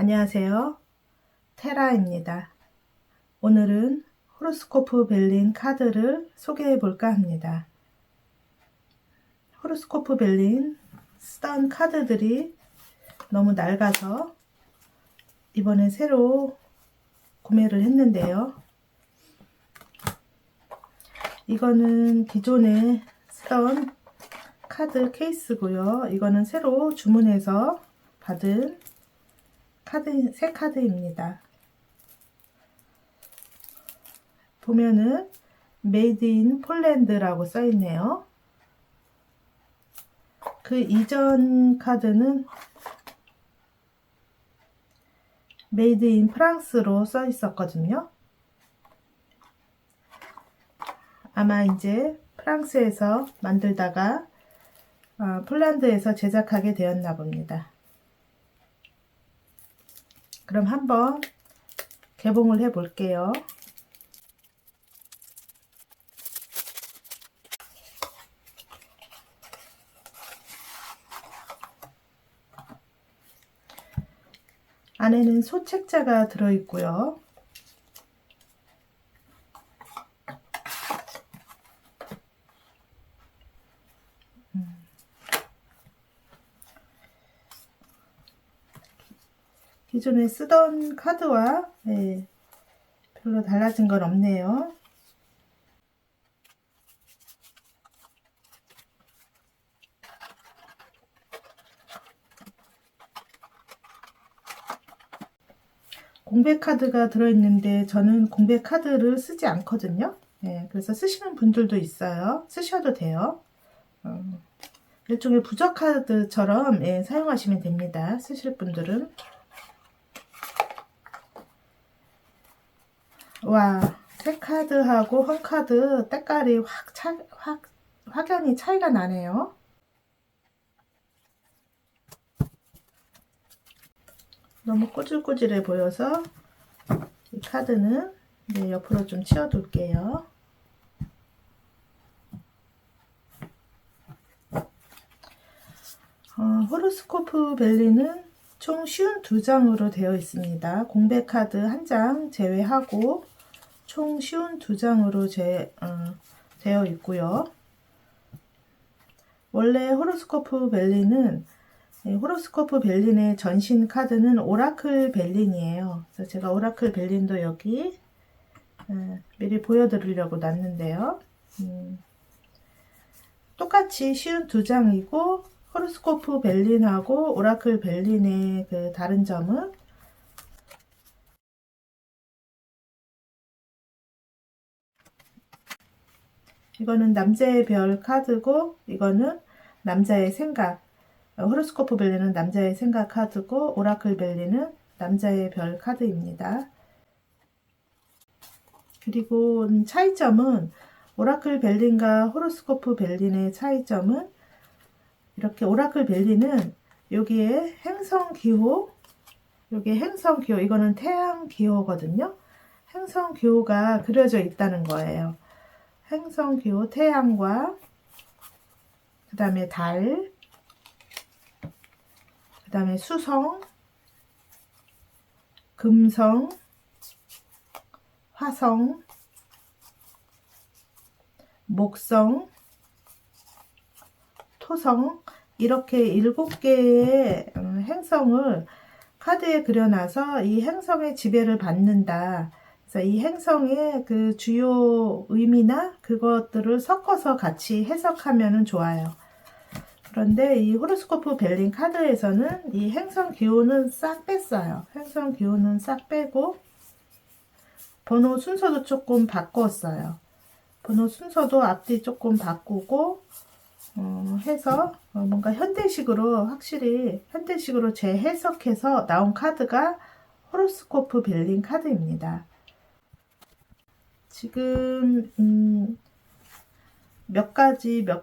안녕하세요. 테라입니다. 오늘은 호로스코프 벨린 카드를 소개해 볼까 합니다. 호로스코프 벨린 쓰던 카드들이 너무 낡아서 이번에 새로 구매를 했는데요. 이거는 기존에 쓰던 카드 케이스고요. 이거는 새로 주문해서 받은 새 카드입니다. 보면은 메이드 인 폴란드라고 써 있네요. 그 이전 카드는 메이드 인 프랑스로 써 있었거든요. 아마 이제 프랑스에서 만들다가 폴란드에서 제작하게 되었나 봅니다. 그럼 한번 개봉을 해 볼게요. 안에는 소책자가 들어있고요. 기존에 쓰던 카드와 별로 달라진 건 없네요. 공백 카드가 들어있는데 저는 공백 카드를 쓰지 않거든요. 그래서 쓰시는 분들도 있어요. 쓰셔도 돼요. 일종의 부적 카드처럼 사용하시면 됩니다. 쓰실 분들은. 와, 새 카드하고 헌 카드 때깔이 확연히 차이가 나네요. 너무 꼬질꼬질해 보여서 이 카드는 옆으로 좀 치워 둘게요. 호로스코프 벨리는 총 52장으로 되어 있습니다. 공백 카드 1장 제외하고 총 52장으로 되어 있고요. 원래 호로스코프 벨린의 전신 카드는 오라클 벨린이에요. 그래서 제가 오라클 벨린도 여기 미리 보여드리려고 놨는데요. 똑같이 52장이고 호로스코프 벨린하고 오라클 벨린의 그 다른 점은 이거는 남자의 별 카드고 이거는 남자의 생각. 호로스코프 벨리는 남자의 생각 카드고 오라클 벨리는 남자의 별 카드입니다. 그리고 차이점은 오라클 벨린과 호로스코프 벨린의 차이점은 이렇게 오라클 벨리는 여기에 행성 기호, 이거는 태양 기호거든요. 행성 기호가 그려져 있다는 거예요. 행성 기호 태양과 그 다음에 달, 그 다음에 수성, 금성, 화성, 목성, 토성 이렇게 7개의 행성을 카드에 그려놔서 이 행성의 지배를 받는다. 그래서 이 행성의 그 주요 의미나 그것들을 섞어서 같이 해석하면 좋아요. 그런데 이 호로스코프 벨린 카드에서는 이 행성 기호는 싹 뺐어요. 행성 기호는 싹 빼고 번호 순서도 조금 바꿨어요. 번호 순서도 앞뒤 조금 바꾸고 해서 뭔가 확실히 현대식으로 재해석해서 나온 카드가 호로스코프 벨린 카드입니다. 지금 몇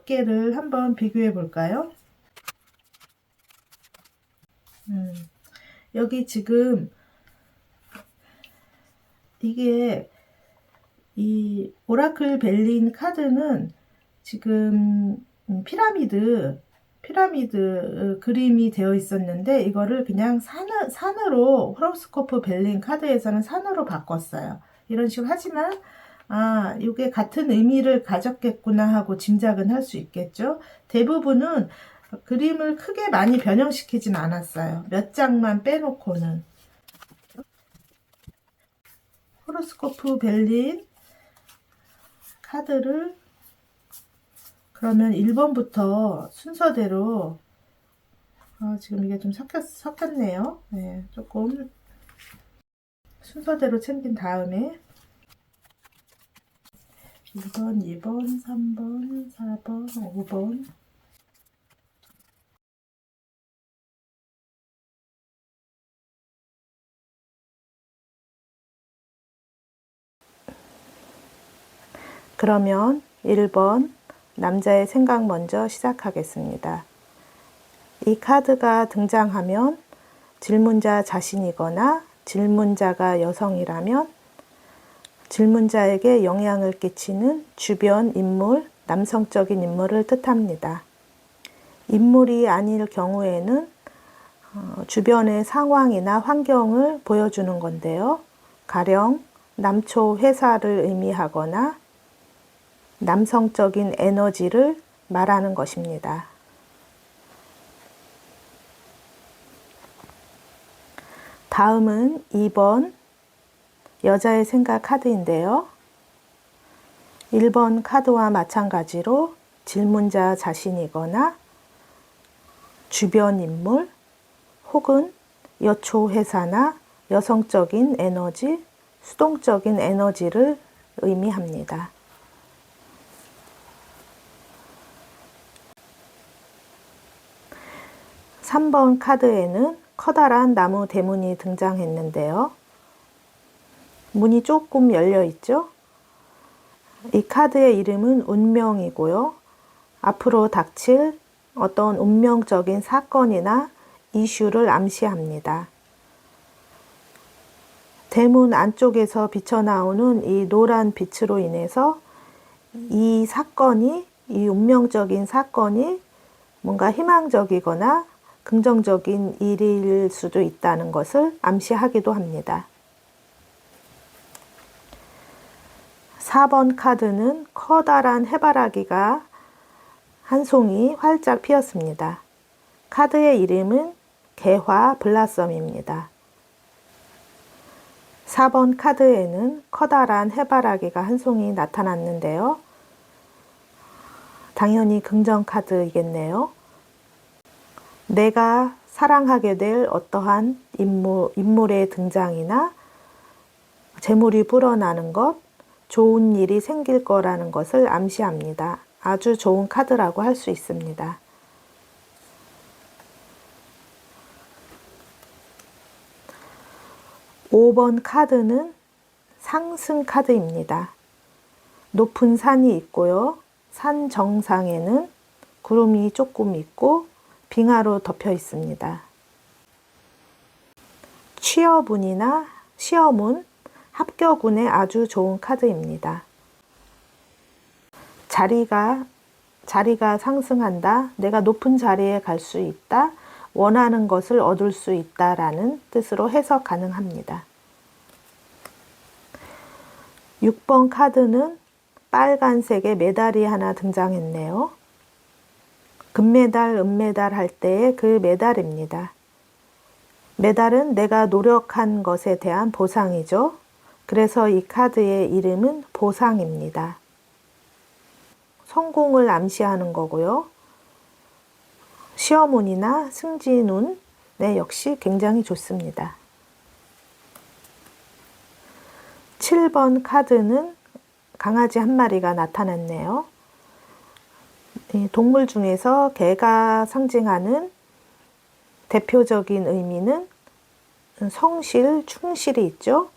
개를 한번 비교해 볼까요? 여기 지금 이게 이 오라클 벨린 카드는 지금 피라미드 피라미드 그림이 되어 있었는데 이거를 그냥 산으로 호로스코프 벨린 카드에서는 산으로 바꿨어요. 이런 식으로 하지만 이게 같은 의미를 가졌겠구나 하고 짐작은 할 수 있겠죠. 대부분은 그림을 크게 많이 변형시키진 않았어요. 몇 장만 빼놓고는. 호로스코프 벨린 카드를 그러면 1번부터 순서대로 지금 이게 좀 섞였네요. 네, 조금 순서대로 챙긴 다음에 1번, 2번, 3번, 4번, 5번 그러면 1번 남자의 생각 먼저 시작하겠습니다. 이 카드가 등장하면 질문자 자신이거나 질문자가 여성이라면 질문자에게 영향을 끼치는 주변 인물, 남성적인 인물을 뜻합니다. 인물이 아닐 경우에는 주변의 상황이나 환경을 보여주는 건데요. 가령 남초 회사를 의미하거나 남성적인 에너지를 말하는 것입니다. 다음은 2번 여자의 생각 카드인데요. 1번 카드와 마찬가지로 질문자 자신이거나 주변 인물 혹은 여초 회사나 여성적인 에너지, 수동적인 에너지를 의미합니다. 3번 카드에는 커다란 나무 대문이 등장했는데요. 문이 조금 열려 있죠? 이 카드의 이름은 운명이고요. 앞으로 닥칠 어떤 운명적인 사건이나 이슈를 암시합니다. 대문 안쪽에서 비쳐나오는 이 노란 빛으로 인해서 이 운명적인 사건이 뭔가 희망적이거나 긍정적인 일일 수도 있다는 것을 암시하기도 합니다. 4번 카드는 커다란 해바라기가 한 송이 활짝 피었습니다. 카드의 이름은 개화 블라썸입니다. 4번 카드에는 커다란 해바라기가 한 송이 나타났는데요. 당연히 긍정 카드이겠네요. 내가 사랑하게 될 어떠한 인물의 등장이나 재물이 불어나는 것, 좋은 일이 생길 거라는 것을 암시합니다. 아주 좋은 카드라고 할 수 있습니다. (5번) 카드는 상승 카드입니다. 높은 산이 있고요. 산 정상에는 구름이 조금 있고 빙하로 덮여 있습니다. 취업운이나 시험운, 합격운에 아주 좋은 카드입니다. 자리가 상승한다, 내가 높은 자리에 갈 수 있다, 원하는 것을 얻을 수 있다라는 뜻으로 해석 가능합니다. 6번 카드는 빨간색의 메달이 하나 등장했네요. 금메달, 은메달 할 때의 그 메달입니다. 메달은 내가 노력한 것에 대한 보상이죠. 그래서 이 카드의 이름은 보상입니다. 성공을 암시하는 거고요. 시험운이나 승진운 역시 굉장히 좋습니다. 7번 카드는 강아지 한 마리가 나타났네요. 동물 중에서 개가 상징하는 대표적인 의미는 성실, 충실이 있죠.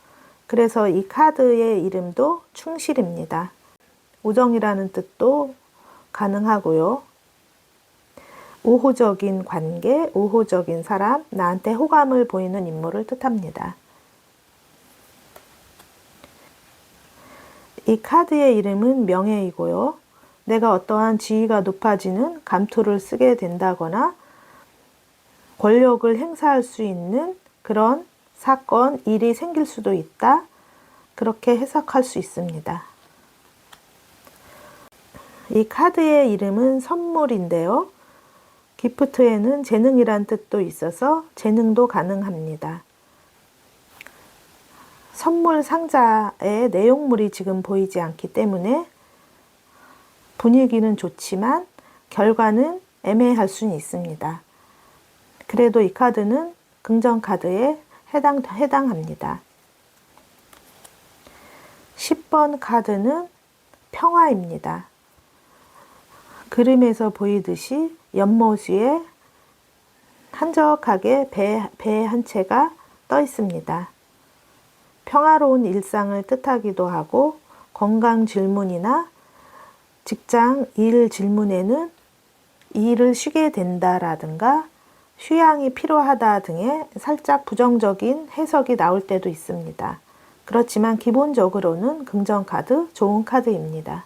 그래서 이 카드의 이름도 충실입니다. 우정이라는 뜻도 가능하고요. 우호적인 관계, 우호적인 사람, 나한테 호감을 보이는 인물을 뜻합니다. 이 카드의 이름은 명예이고요. 내가 어떠한 지위가 높아지는 감투를 쓰게 된다거나 권력을 행사할 수 있는 그런 사건, 일이 생길 수도 있다. 그렇게 해석할 수 있습니다. 이 카드의 이름은 선물인데요. 기프트에는 재능이란 뜻도 있어서 재능도 가능합니다. 선물 상자에 내용물이 지금 보이지 않기 때문에 분위기는 좋지만 결과는 애매할 수는 있습니다. 그래도 이 카드는 긍정 카드에 해당합니다. 10번 카드는 평화입니다. 그림에서 보이듯이 연못위에 한적하게 배 한 채가 떠 있습니다. 평화로운 일상을 뜻하기도 하고 건강 질문이나 직장 일 질문에는 일을 쉬게 된다라든가 휴양이 필요하다 등의 살짝 부정적인 해석이 나올 때도 있습니다. 그렇지만 기본적으로는 긍정 카드, 좋은 카드입니다.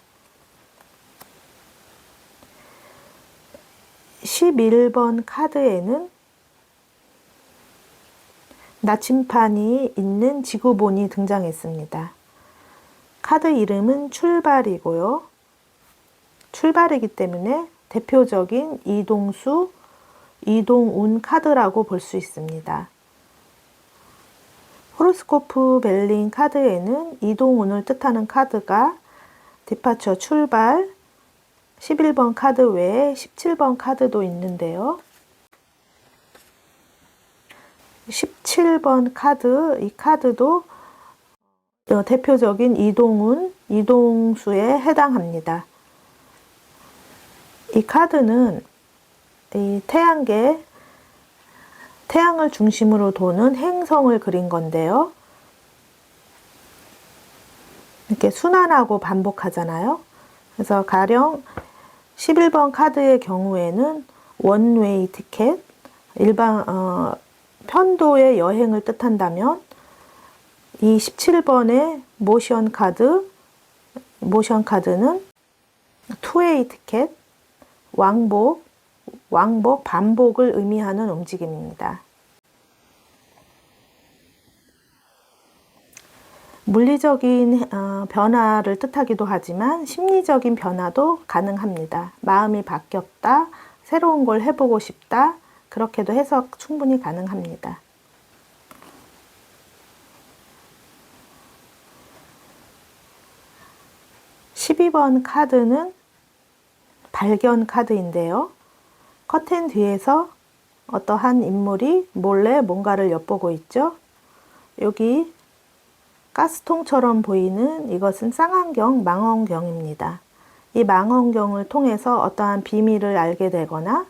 11번 카드에는 나침판이 있는 지구본이 등장했습니다. 카드 이름은 출발이고요. 출발이기 때문에 대표적인 이동수, 이동운 카드라고 볼 수 있습니다. 호로스코프 벨링 카드에는 이동운을 뜻하는 카드가 디파처 출발, 11번 카드 외에 17번 카드도 있는데요. 17번 카드, 이 카드도 대표적인 이동운, 이동수에 해당합니다. 이 카드는 이 태양을 중심으로 도는 행성을 그린 건데요. 이렇게 순환하고 반복하잖아요. 그래서 가령 11번 카드의 경우에는 원웨이 티켓, 편도의 여행을 뜻한다면 이 17번의 모션 카드는 투웨이 티켓, 왕복, 반복을 의미하는 움직임입니다. 물리적인 변화를 뜻하기도 하지만 심리적인 변화도 가능합니다. 마음이 바뀌었다, 새로운 걸 해보고 싶다, 그렇게도 해석 충분히 가능합니다. (12번) 카드는 발견 카드인데요. 커튼 뒤에서 어떠한 인물이 몰래 뭔가를 엿보고 있죠. 여기 가스통처럼 보이는 이것은 쌍안경, 망원경입니다. 이 망원경을 통해서 어떠한 비밀을 알게 되거나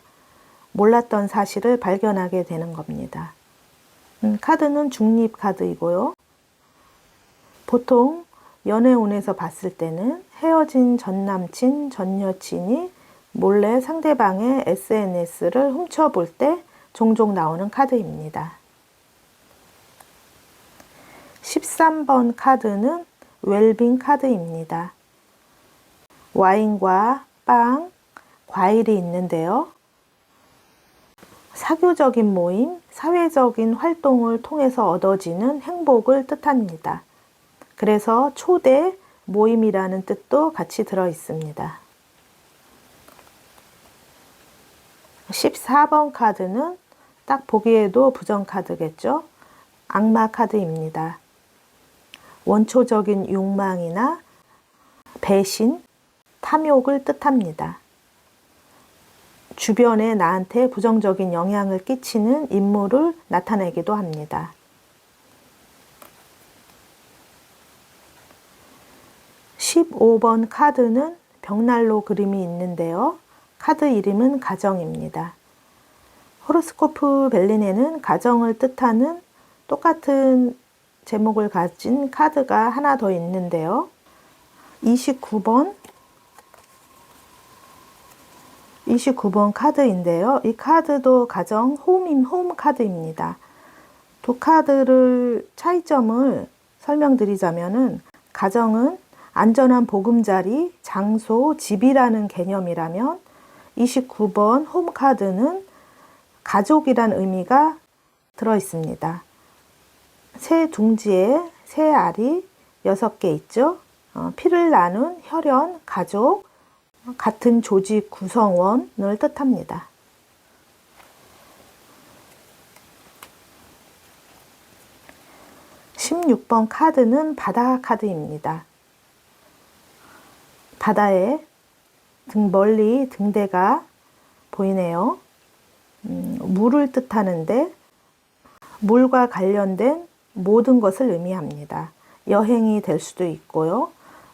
몰랐던 사실을 발견하게 되는 겁니다. 카드는 중립 카드이고요. 보통 연애운에서 봤을 때는 헤어진 전남친, 전여친이 몰래 상대방의 SNS를 훔쳐볼 때 종종 나오는 카드입니다. 13번 카드는 웰빙 카드입니다. 와인과 빵, 과일이 있는데요. 사교적인 모임, 사회적인 활동을 통해서 얻어지는 행복을 뜻합니다. 그래서 초대, 모임이라는 뜻도 같이 들어 있습니다. 14번 카드는 딱 보기에도 부정 카드겠죠? 악마 카드입니다. 원초적인 욕망이나 배신, 탐욕을 뜻합니다. 주변에 나한테 부정적인 영향을 끼치는 인물을 나타내기도 합니다. 15번 카드는 벽난로 그림이 있는데요. 카드 이름은 가정입니다. 호로스코프 벨린에는 가정을 뜻하는 똑같은 제목을 가진 카드가 하나 더 있는데요. 29번 카드인데요. 이 카드도 가정, 홈 카드입니다. 두 카드를 차이점을 설명드리자면은 가정은 안전한 보금자리, 장소, 집이라는 개념이라면 29번 홈카드는 가족이란 의미가 들어 있습니다. 새 둥지에 새 알이 6개 있죠. 피를 나눈 혈연, 가족, 같은 조직 구성원을 뜻합니다. 16번 카드는 바다 카드입니다. 바다에 멀리 등대가 보이네요. 물을 뜻하는데 물과 관련된 모든 것을 의미합니다. 여행이 될 수도 있고요.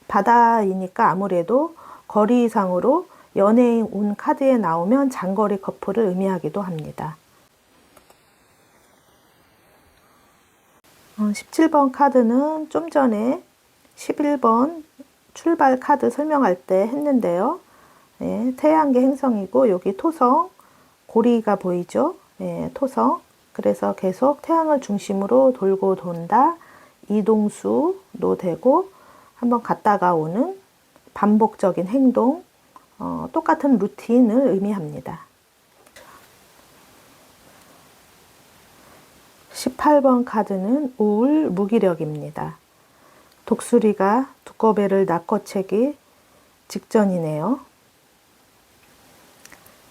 바다이니까 아무래도 거리상으로 연예인 운 카드에 나오면 장거리 커플을 의미하기도 합니다. 17번 카드는 좀 전에 11번 출발 카드 설명할 때 했는데요. 네, 태양계 행성이고 여기 토성, 고리가 보이죠? 네, 토성. 그래서 계속 태양을 중심으로 돌고 돈다. 이동수도 되고 한번 갔다가 오는 반복적인 행동, 똑같은 루틴을 의미합니다. 18번 카드는 우울, 무기력입니다. 독수리가 두꺼배를 낚아채기 직전이네요.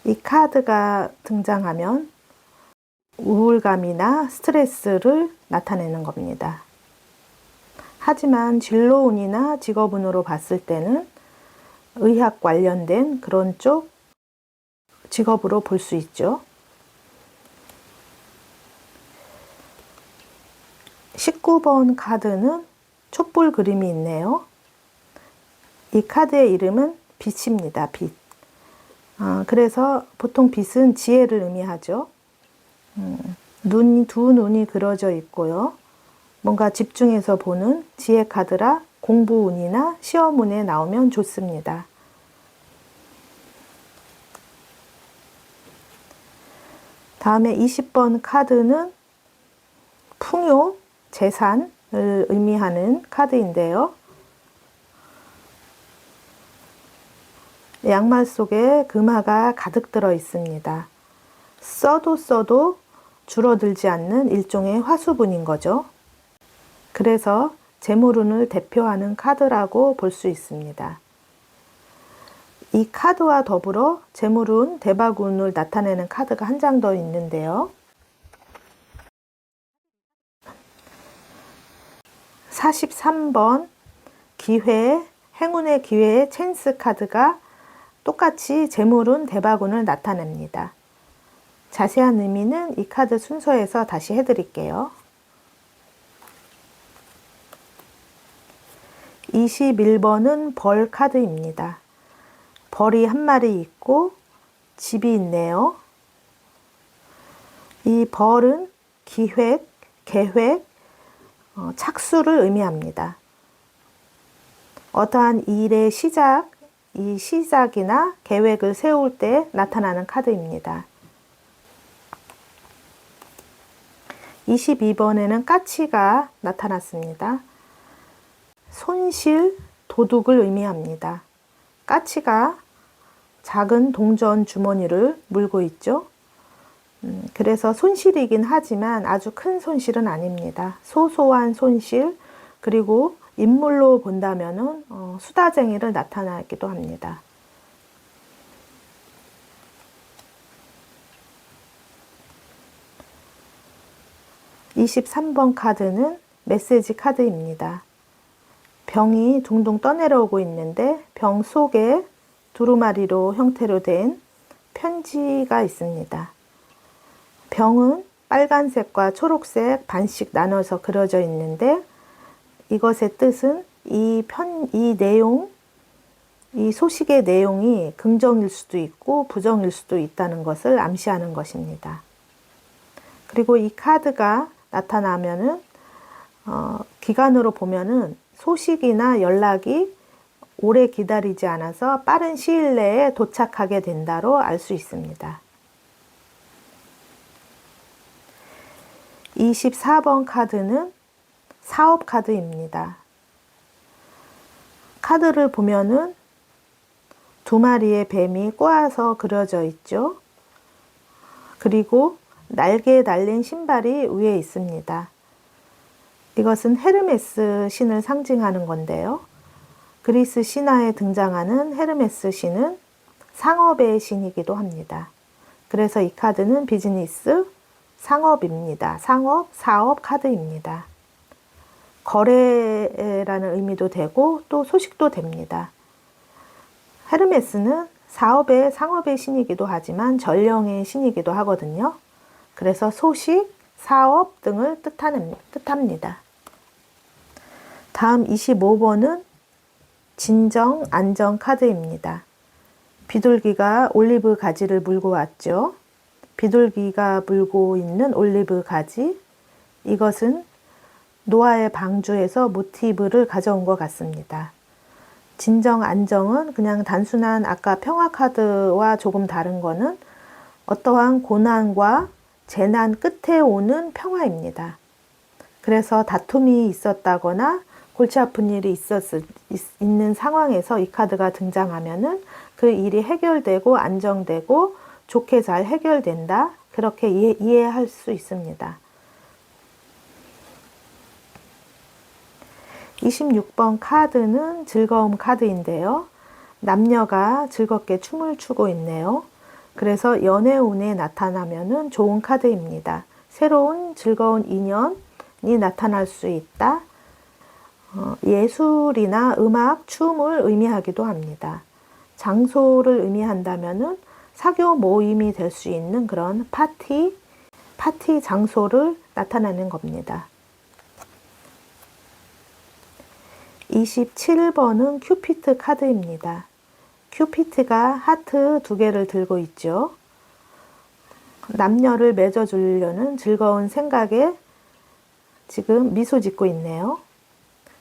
이 카드가 등장하면 우울감이나 스트레스를 나타내는 겁니다. 하지만 진로운이나 직업운으로 봤을 때는 의학 관련된 그런 쪽 직업으로 볼 수 있죠. 19번 카드는 촛불 그림이 있네요. 이 카드의 이름은 빛입니다. 빛. 그래서 보통 빛은 지혜를 의미하죠. 두 눈이 그려져 있고요. 뭔가 집중해서 보는 지혜 카드라 공부운이나 시험운에 나오면 좋습니다. 다음에 20번 카드는 풍요, 재산을 의미하는 카드인데요. 양말 속에 금화가 가득 들어 있습니다. 써도 줄어들지 않는 일종의 화수분인 거죠. 그래서 재물운을 대표하는 카드라고 볼 수 있습니다. 이 카드와 더불어 재물운, 대박운을 나타내는 카드가 한 장 더 있는데요. 43번 기회, 행운의 기회의 찬스 카드가 똑같이 재물운, 대박운을 나타냅니다. 자세한 의미는 이 카드 순서에서 다시 해드릴게요. 21번은 벌 카드입니다. 벌이 한 마리 있고 집이 있네요. 이 벌은 기획, 계획, 착수를 의미합니다. 어떠한 일의 시작, 이 시작이나 계획을 세울 때 나타나는 카드입니다. 22번에는 까치가 나타났습니다. 손실, 도둑을 의미합니다. 까치가 작은 동전 주머니를 물고 있죠. 그래서 손실이긴 하지만 아주 큰 손실은 아닙니다. 소소한 손실, 그리고 인물로 본다면은 수다쟁이를 나타나기도 합니다. 23번 카드는 메시지 카드입니다. 병이 둥둥 떠내려오고 있는데 병 속에 두루마리로 형태로 된 편지가 있습니다. 병은 빨간색과 초록색 반씩 나눠서 그려져 있는데 이것의 뜻은 이 소식의 내용이 긍정일 수도 있고 부정일 수도 있다는 것을 암시하는 것입니다. 그리고 이 카드가 나타나면은 기간으로 보면은 소식이나 연락이 오래 기다리지 않아서 빠른 시일 내에 도착하게 된다로 알 수 있습니다. 24번 카드는 사업 카드입니다. 카드를 보면은 두 마리의 뱀이 꼬아서 그려져 있죠. 그리고 날개 달린 신발이 위에 있습니다. 이것은 헤르메스 신을 상징하는 건데요. 그리스 신화에 등장하는 헤르메스 신은 상업의 신이기도 합니다. 그래서 이 카드는 비즈니스, 상업입니다. 상업, 사업 카드입니다. 거래라는 의미도 되고 또 소식도 됩니다. 헤르메스는 사업의, 상업의 신이기도 하지만 전령의 신이기도 하거든요. 그래서 소식, 사업 등을 뜻합니다. 다음 25번은 진정, 안정 카드입니다. 비둘기가 올리브 가지를 물고 왔죠. 비둘기가 물고 있는 올리브 가지, 이것은 노아의 방주에서 모티브를 가져온 것 같습니다. 진정, 안정은 그냥 단순한 아까 평화 카드와 조금 다른 거는 어떠한 고난과 재난 끝에 오는 평화입니다. 그래서 다툼이 있었다거나 골치 아픈 일이 있는 상황에서 이 카드가 등장하면은 그 일이 해결되고 안정되고 좋게 잘 해결된다. 그렇게 이해할 수 있습니다. 26번 카드는 즐거움 카드인데요. 남녀가 즐겁게 춤을 추고 있네요. 그래서 연애운에 나타나면은 좋은 카드입니다. 새로운 즐거운 인연이 나타날 수 있다. 예술이나 음악, 춤을 의미하기도 합니다. 장소를 의미한다면은 사교 모임이 될 수 있는 그런 파티 장소를 나타내는 겁니다. 27번은 큐피트 카드입니다. 큐피트가 하트 2개를 들고 있죠. 남녀를 맺어주려는 즐거운 생각에 지금 미소 짓고 있네요.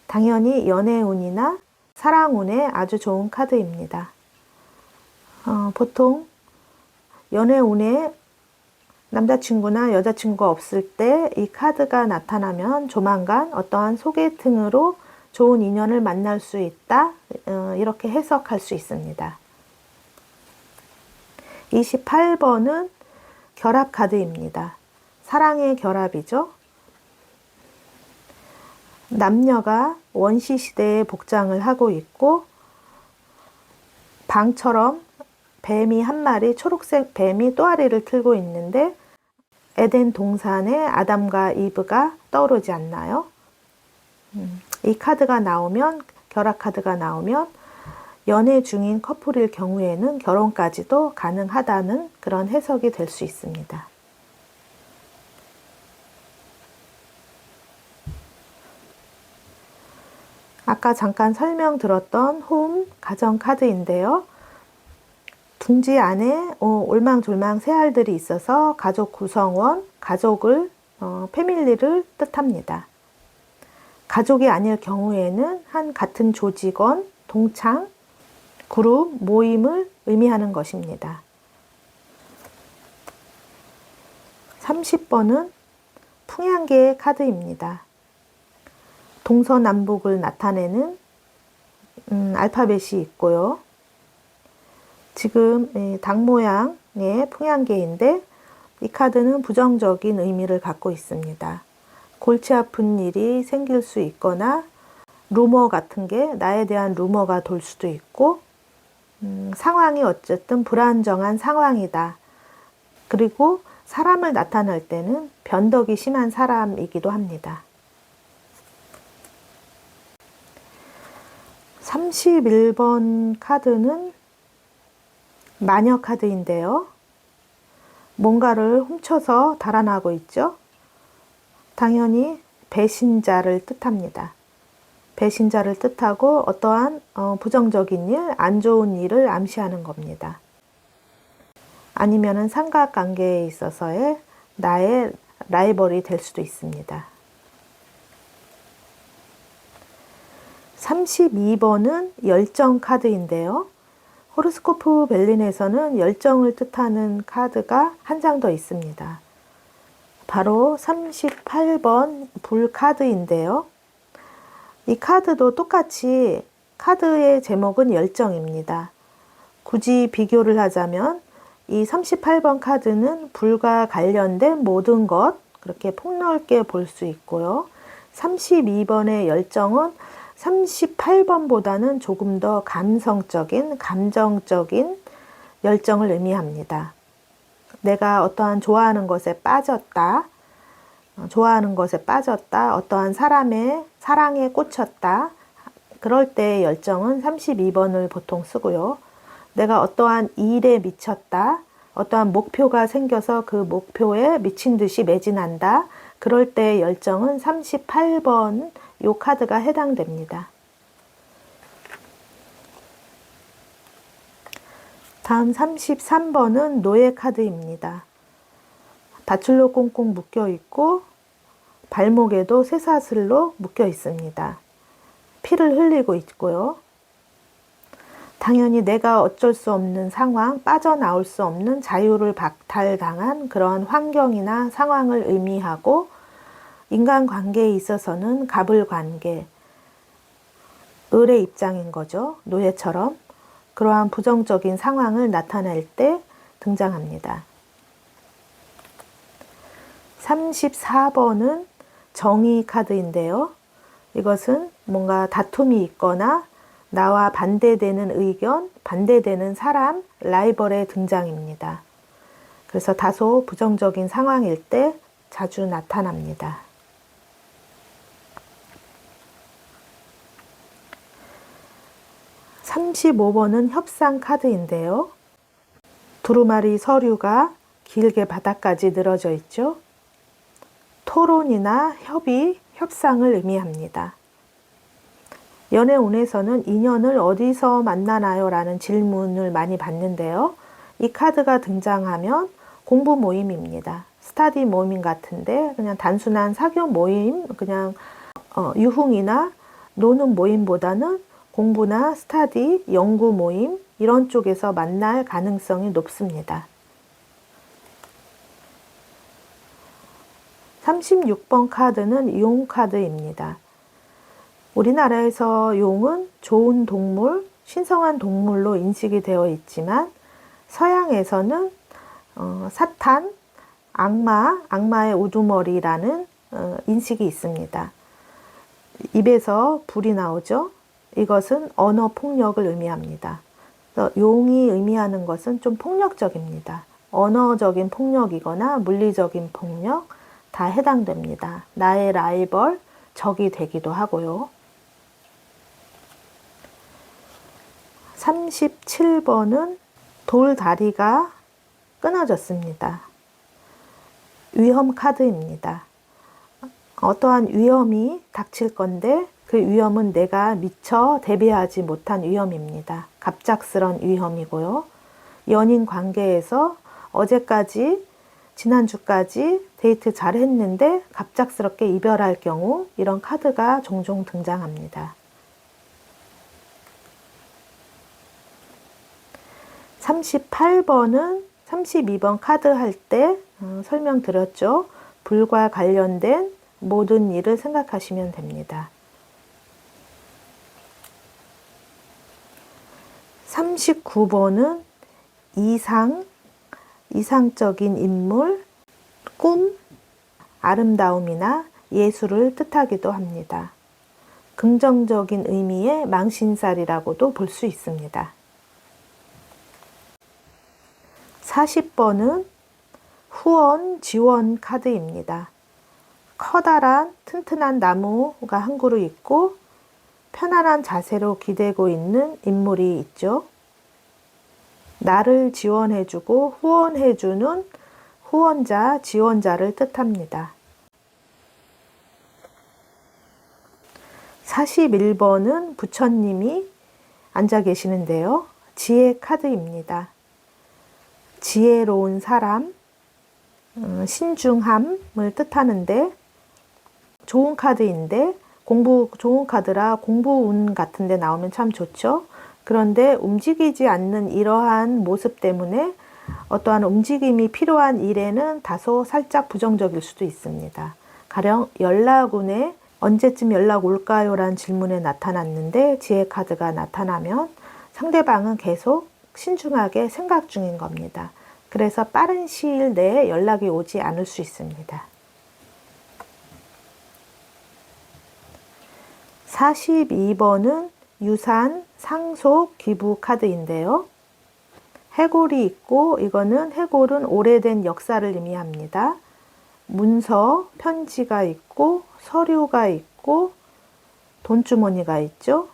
당연히 연애운이나 사랑운에 아주 좋은 카드입니다. 보통 연애운에 남자친구나 여자친구가 없을 때 이 카드가 나타나면 조만간 어떠한 소개팅으로 좋은 인연을 만날 수 있다. 이렇게 해석할 수 있습니다. 28번은 결합 카드입니다. 사랑의 결합이죠. 남녀가 원시 시대의 복장을 하고 있고 방처럼 뱀이 한 마리, 초록색 뱀이 또아리를 틀고 있는데 에덴 동산에 아담과 이브가 떠오르지 않나요? 이 카드가 나오면, 결합 카드가 나오면 연애 중인 커플일 경우에는 결혼까지도 가능하다는 그런 해석이 될 수 있습니다. 아까 잠깐 설명드렸던 홈, 가정 카드인데요. 둥지 안에 올망졸망 새알들이 있어서 가족 구성원, 가족을, 패밀리를 뜻합니다. 가족이 아닐 경우에는 한 같은 조직원, 동창, 그룹, 모임을 의미하는 것입니다. 30번은 풍향계의 카드입니다. 동서남북을 나타내는 알파벳이 있고요. 지금 닭 모양의 풍향계인데 이 카드는 부정적인 의미를 갖고 있습니다. 골치 아픈 일이 생길 수 있거나 루머 같은 게 나에 대한 루머가 돌 수도 있고 상황이 어쨌든 불안정한 상황이다. 그리고 사람을 나타낼 때는 변덕이 심한 사람이기도 합니다. 31번 카드는 마녀 카드인데요. 뭔가를 훔쳐서 달아나고 있죠. 당연히 배신자를 뜻합니다. 배신자를 뜻하고 어떠한 부정적인 일, 안 좋은 일을 암시하는 겁니다. 아니면은 삼각관계에 있어서의 나의 라이벌이 될 수도 있습니다. 32번은 열정 카드인데요. 호로스코프 벨린에서는 열정을 뜻하는 카드가 한 장 더 있습니다. 바로 38번 불 카드인데요. 이 카드도 똑같이 카드의 제목은 열정입니다. 굳이 비교를 하자면 이 38번 카드는 불과 관련된 모든 것, 그렇게 폭넓게 볼 수 있고요. 32번의 열정은 38번보다는 조금 더 감성적인, 감정적인 열정을 의미합니다. 내가 어떠한 좋아하는 것에 빠졌다, 어떠한 사람의 사랑에 꽂혔다, 그럴 때의 열정은 32번을 보통 쓰고요. 내가 어떠한 일에 미쳤다, 어떠한 목표가 생겨서 그 목표에 미친 듯이 매진한다, 그럴 때의 열정은 38번 요 카드가 해당됩니다. 다음 33번은 노예 카드입니다. 밧줄로 꽁꽁 묶여 있고 발목에도 쇠사슬로 묶여 있습니다. 피를 흘리고 있고요. 당연히 내가 어쩔 수 없는 상황, 빠져나올 수 없는 자유를 박탈당한 그러한 환경이나 상황을 의미하고, 인간관계에 있어서는 갑을관계, 을의 입장인 거죠. 노예처럼 그러한 부정적인 상황을 나타낼 때 등장합니다. 34번은 정의 카드인데요. 이것은 뭔가 다툼이 있거나 나와 반대되는 의견, 반대되는 사람, 라이벌의 등장입니다. 그래서 다소 부정적인 상황일 때 자주 나타납니다. 35번은 협상 카드인데요. 두루마리 서류가 길게 바닥까지 늘어져 있죠. 토론이나 협의, 협상을 의미합니다. 연애운에서는 인연을 어디서 만나나요? 라는 질문을 많이 받는데요. 이 카드가 등장하면 공부 모임입니다. 스터디 모임 같은데 그냥 단순한 사교 모임, 그냥 유흥이나 노는 모임보다는 공부나 스터디, 연구 모임 이런 쪽에서 만날 가능성이 높습니다. 36번 카드는 용 카드입니다. 우리나라에서 용은 좋은 동물, 신성한 동물로 인식이 되어 있지만 서양에서는 사탄, 악마의 우두머리라는 인식이 있습니다. 입에서 불이 나오죠. 이것은 언어 폭력을 의미합니다. 그래서 용이 의미하는 것은 좀 폭력적입니다. 언어적인 폭력이거나 물리적인 폭력 다 해당됩니다. 나의 라이벌, 적이 되기도 하고요. 37번은 돌다리가 끊어졌습니다. 위험 카드입니다. 어떠한 위험이 닥칠 건데 그 위험은 내가 미처 대비하지 못한 위험입니다. 갑작스런 위험이고요. 연인 관계에서 어제까지, 지난주까지 데이트 잘 했는데 갑작스럽게 이별할 경우 이런 카드가 종종 등장합니다. 38번은 32번 카드 할 때 설명드렸죠. 불과 관련된 모든 일을 생각하시면 됩니다. 39번은 이상적인 인물, 꿈, 아름다움이나 예술을 뜻하기도 합니다. 긍정적인 의미의 망신살이라고도 볼 수 있습니다. 40번은 후원, 지원 카드입니다. 커다란 튼튼한 나무가 한 그루 있고 편안한 자세로 기대고 있는 인물이 있죠. 나를 지원해주고 후원해주는 후원자, 지원자를 뜻합니다. 41번은 부처님이 앉아 계시는데요. 지혜 카드입니다. 지혜로운 사람, 신중함을 뜻하는데 좋은 카드인데 좋은 카드라 공부운 같은 데 나오면 참 좋죠. 그런데 움직이지 않는 이러한 모습 때문에 어떠한 움직임이 필요한 일에는 다소 살짝 부정적일 수도 있습니다. 가령 연락운에 언제쯤 연락 올까요? 라는 질문에 나타났는데 지혜 카드가 나타나면 상대방은 계속 신중하게 생각 중인 겁니다. 그래서 빠른 시일 내에 연락이 오지 않을 수 있습니다. 42번은 유산, 상속, 기부 카드인데요. 해골이 있고 이거는 해골은 오래된 역사를 의미합니다. 문서, 편지가 있고 서류가 있고 돈주머니가 있죠.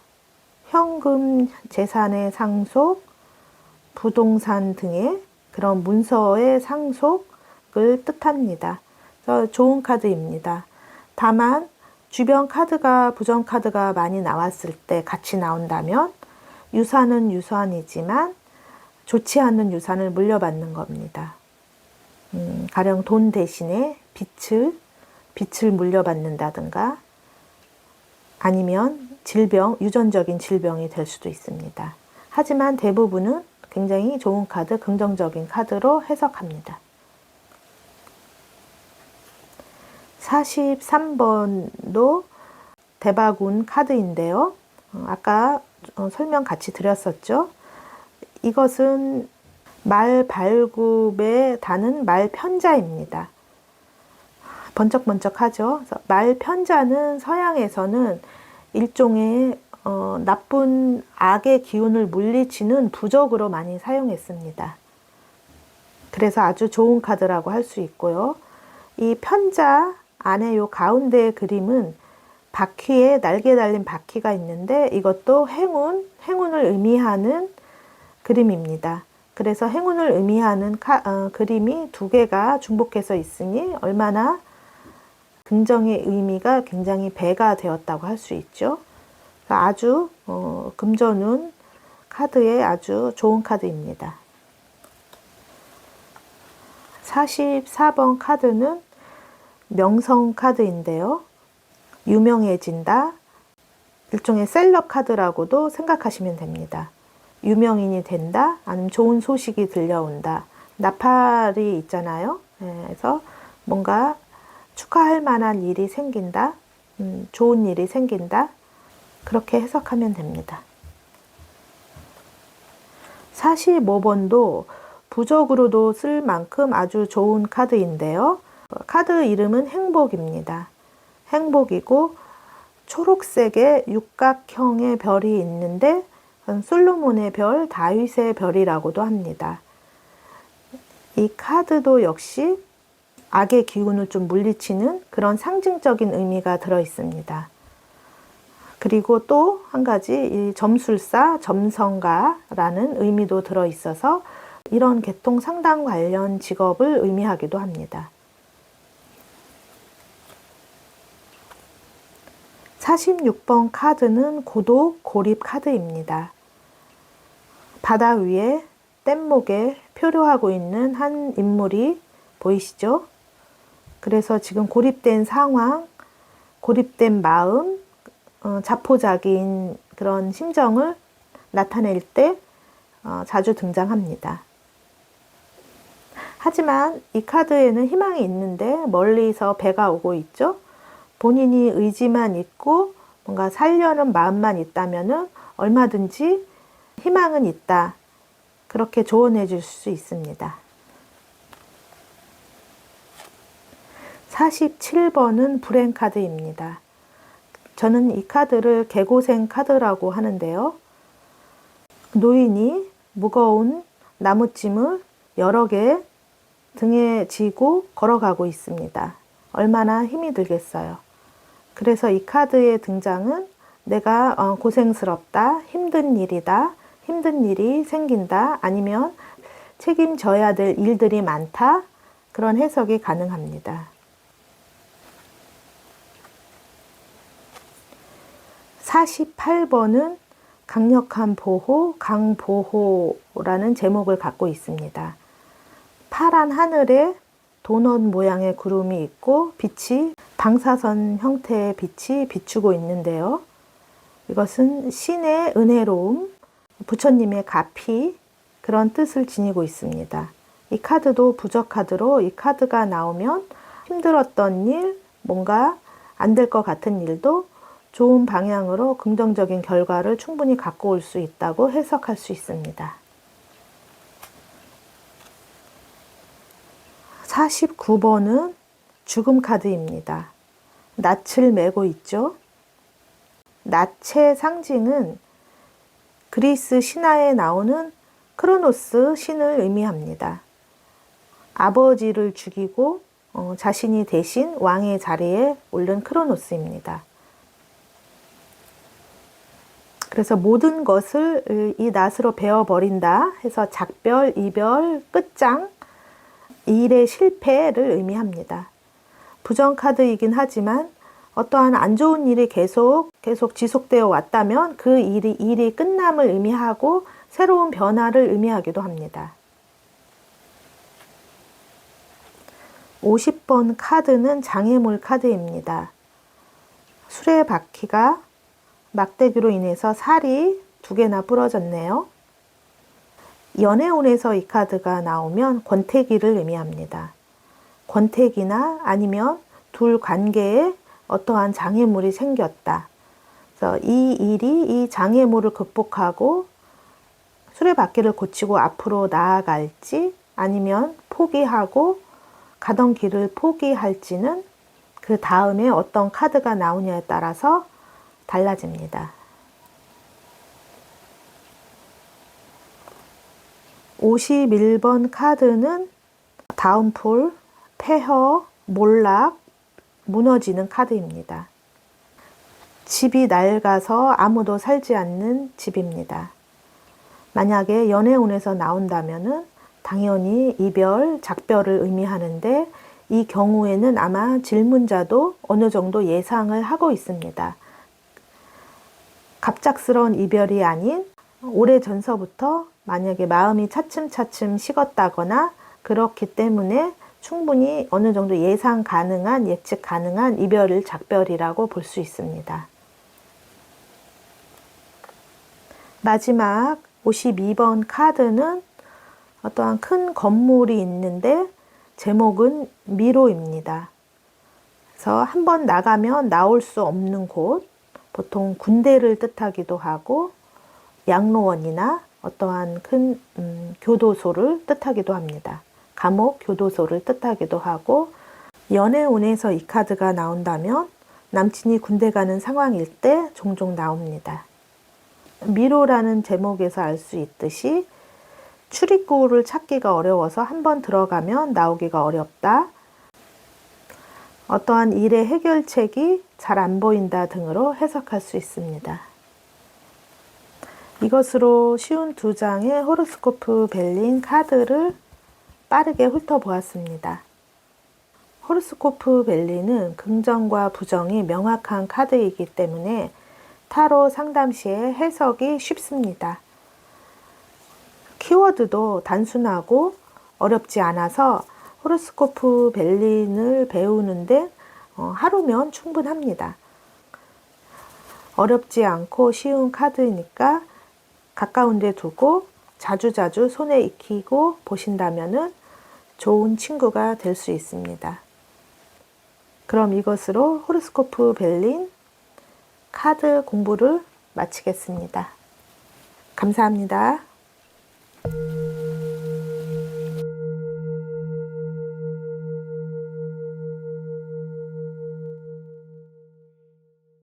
현금, 재산의 상속, 부동산 등의 그런 문서의 상속을 뜻합니다. 그래서 좋은 카드입니다. 다만 주변 카드가 부정 카드가 많이 나왔을 때 같이 나온다면 유산은 유산이지만 좋지 않은 유산을 물려받는 겁니다. 가령 돈 대신에 빚을 물려받는다든가 아니면 질병, 유전적인 질병이 될 수도 있습니다. 하지만 대부분은 굉장히 좋은 카드, 긍정적인 카드로 해석합니다. 43번도 대박운 카드인데요. 아까 설명 같이 드렸었죠. 이것은 말 발굽에 다는 말편자입니다. 번쩍번쩍하죠. 말편자는 서양에서는 일종의 나쁜 악의 기운을 물리치는 부적으로 많이 사용했습니다. 그래서 아주 좋은 카드라고 할 수 있고요. 이 편자 안에 요 가운데 그림은 바퀴에 날개 달린 바퀴가 있는데 이것도 행운을 의미하는 그림입니다. 그래서 행운을 의미하는 그림이 두 개가 중복해서 있으니 얼마나 긍정의 의미가 굉장히 배가 되었다고 할 수 있죠. 아주 금전운 카드에 아주 좋은 카드입니다. 44번 카드는 명성 카드인데요. 유명해진다. 일종의 셀럽 카드라고도 생각하시면 됩니다. 유명인이 된다. 아니면 좋은 소식이 들려온다. 나팔이 있잖아요. 그래서 뭔가 축하할 만한 일이 생긴다. 좋은 일이 생긴다. 그렇게 해석하면 됩니다. 45번도 부적으로도 쓸 만큼 아주 좋은 카드인데요. 카드 이름은 행복입니다. 행복이고 초록색의 육각형의 별이 있는데 솔로몬의 별, 다윗의 별이라고도 합니다. 이 카드도 역시 악의 기운을 좀 물리치는 그런 상징적인 의미가 들어 있습니다. 그리고 또 한 가지 이 점술사, 점성가라는 의미도 들어 있어서 이런 계통 상담 관련 직업을 의미하기도 합니다. 46번 카드는 고독, 고립 카드입니다. 바다 위에 뗏목에 표류하고 있는 한 인물이 보이시죠? 그래서 지금 고립된 상황, 고립된 마음, 자포자기인 그런 심정을 나타낼 때 자주 등장합니다. 하지만 이 카드에는 희망이 있는데 멀리서 배가 오고 있죠? 본인이 의지만 있고 뭔가 살려는 마음만 있다면 얼마든지 희망은 있다. 그렇게 조언해 줄 수 있습니다. 47번은 불행 카드입니다. 저는 이 카드를 개고생 카드라고 하는데요. 노인이 무거운 나무짐을 여러 개 등에 지고 걸어가고 있습니다. 얼마나 힘이 들겠어요. 그래서 이 카드의 등장은 내가 고생스럽다, 힘든 일이다, 힘든 일이 생긴다, 아니면 책임져야 될 일들이 많다, 그런 해석이 가능합니다. 48번은 강력한 보호, 강보호라는 제목을 갖고 있습니다. 파란 하늘에 도넛 모양의 구름이 있고 빛이 방사선 형태의 빛이 비추고 있는데요. 이것은 신의 은혜로움, 부처님의 가피 그런 뜻을 지니고 있습니다. 이 카드도 부적 카드로 이 카드가 나오면 힘들었던 일, 뭔가 안 될 것 같은 일도 좋은 방향으로 긍정적인 결과를 충분히 갖고 올 수 있다고 해석할 수 있습니다. 49번은 죽음 카드입니다. 낯을 메고 있죠. 낯의 상징은 그리스 신화에 나오는 크로노스 신을 의미합니다. 아버지를 죽이고 자신이 대신 왕의 자리에 오른 크로노스입니다. 그래서 모든 것을 이 낫으로 베어버린다 해서 작별, 이별, 끝장, 일의 실패를 의미합니다. 부정 카드이긴 하지만 어떠한 안 좋은 일이 계속 지속되어 왔다면 그 일이 끝남을 의미하고 새로운 변화를 의미하기도 합니다. 50번 카드는 장애물 카드입니다. 수레바퀴가 막대기로 인해서 살이 2개나 부러졌네요. 연애운에서 이 카드가 나오면 권태기를 의미합니다. 권태기나 아니면 둘 관계에 어떠한 장애물이 생겼다. 그래서 이 장애물을 극복하고 수레바퀴를 고치고 앞으로 나아갈지 아니면 포기하고 가던 길을 포기할지는 그 다음에 어떤 카드가 나오냐에 따라서 달라집니다. 51번 카드는 다운풀, 폐허, 몰락, 무너지는 카드입니다. 집이 낡아서 아무도 살지 않는 집입니다. 만약에 연애운에서 나온다면은 당연히 이별, 작별을 의미하는데 이 경우에는 아마 질문자도 어느 정도 예상을 하고 있습니다. 갑작스러운 이별이 아닌 오래전서부터 만약에 마음이 차츰차츰 식었다거나 그렇기 때문에 충분히 어느 정도 예상 가능한, 예측 가능한 이별을 작별이라고 볼 수 있습니다. 마지막 52번 카드는 어떠한 큰 건물이 있는데 제목은 미로입니다. 그래서 한번 나가면 나올 수 없는 곳, 보통 군대를 뜻하기도 하고 양로원이나 어떠한 큰 교도소를 뜻하기도 합니다. 감옥, 교도소를 뜻하기도 하고 연애운에서 이 카드가 나온다면 남친이 군대 가는 상황일 때 종종 나옵니다. 미로라는 제목에서 알 수 있듯이 출입구를 찾기가 어려워서 한번 들어가면 나오기가 어렵다. 어떠한 일의 해결책이 잘 안 보인다 등으로 해석할 수 있습니다. 이것으로 쉬운 2장의 호로스코프 벨린 카드를 빠르게 훑어보았습니다. 호로스코프 벨린은 긍정과 부정이 명확한 카드이기 때문에 타로 상담 시에 해석이 쉽습니다. 키워드도 단순하고 어렵지 않아서 호로스코프 벨린을 배우는데 하루면 충분합니다. 어렵지 않고 쉬운 카드이니까 가까운 데 두고 자주자주 손에 익히고 보신다면 좋은 친구가 될 수 있습니다. 그럼 이것으로 호로스코프 벨린 카드 공부를 마치겠습니다. 감사합니다.